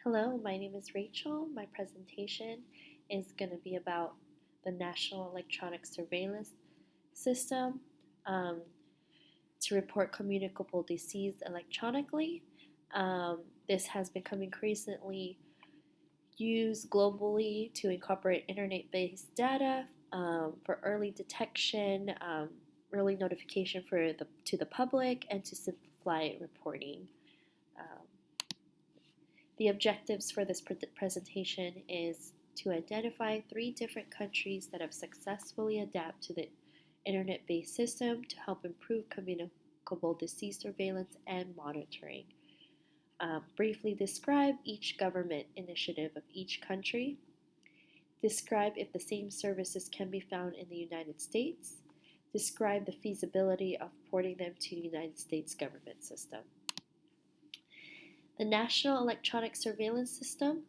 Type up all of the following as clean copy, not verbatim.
Hello, my name is Rachel. My presentation is going to be about the National Electronic Surveillance System um, to report communicable disease electronically. This has become increasingly used globally to incorporate internet-based data for early detection, early notification to the public, and to simplify reporting. Um, The objectives for this presentation is to identify 3 different countries that have successfully adapted to the internet-based system to help improve communicable disease surveillance and monitoring. Briefly describe each government initiative of each country. Describe if the same services can be found in the United States. Describe the feasibility of porting them to the United States government system. The National Electronic Surveillance System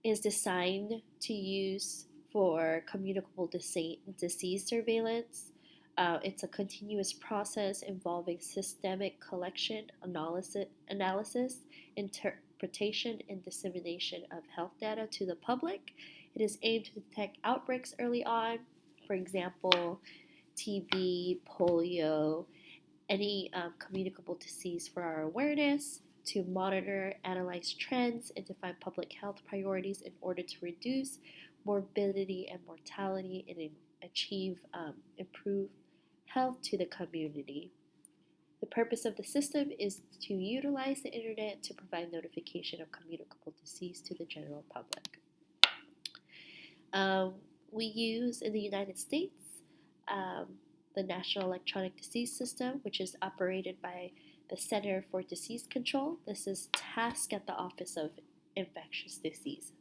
is designed to use for communicable disease surveillance. It's a continuous process involving systemic collection, analysis, interpretation, and dissemination of health data to the public. It is aimed to detect outbreaks early on, for example, TB, polio, any communicable disease for our awareness, to monitor, analyze trends, and define public health priorities in order to reduce morbidity and mortality and achieve improved health to the community. The purpose of the system is to utilize the internet to provide notification of communicable disease to the general public. We use in the United States the National Electronic Disease System, which is operated by the Center for Disease Control. This is tasked at the Office of Infectious Disease.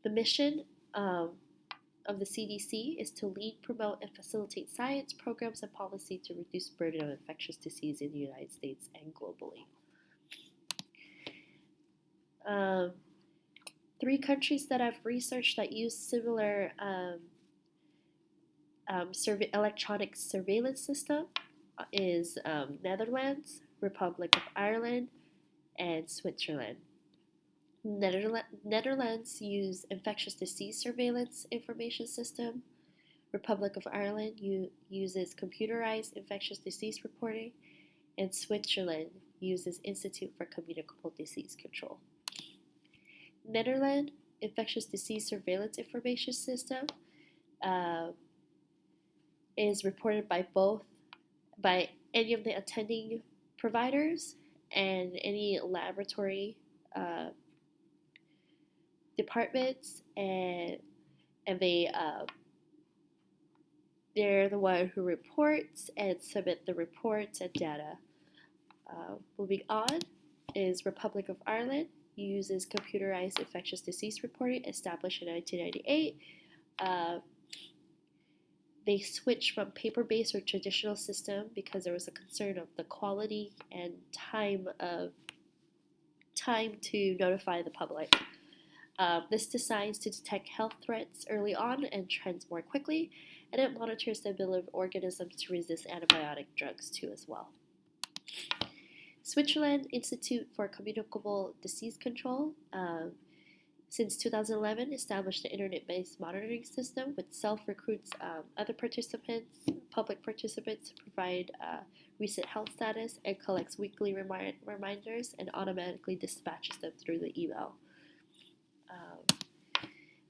The mission of the CDC is to lead, promote, and facilitate science, programs, and policy to reduce burden of infectious disease in the United States and globally. 3 countries that I've researched that use similar electronic surveillance system is Netherlands, Republic of Ireland, and Switzerland. Netherlands use infectious disease surveillance information system. Republic of Ireland uses computerized infectious disease reporting, and Switzerland uses Institute for Communicable Disease Control. Netherlands infectious disease surveillance information system is reported by any of the attending providers and any laboratory departments, and they're the one who reports and submit the reports and data. Moving on is Republic of Ireland uses computerized infectious disease reporting established in 1998. They switched from paper-based or traditional system because there was a concern of the quality and time to notify the public. This designs to detect health threats early on and trends more quickly, and it monitors the ability of organisms to resist antibiotic drugs too as well. Switzerland Institute for Communicable Disease Control since 2011 established the internet-based monitoring system which self-recruits other participants, public participants, to provide recent health status and collects weekly reminders and automatically dispatches them through the email.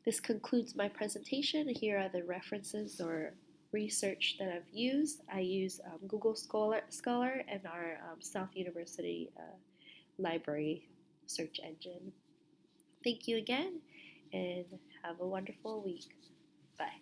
This concludes my presentation. Here are the references or research that I've used. I use Google Scholar and our South University library search engine. Thank you again, and have a wonderful week. Bye.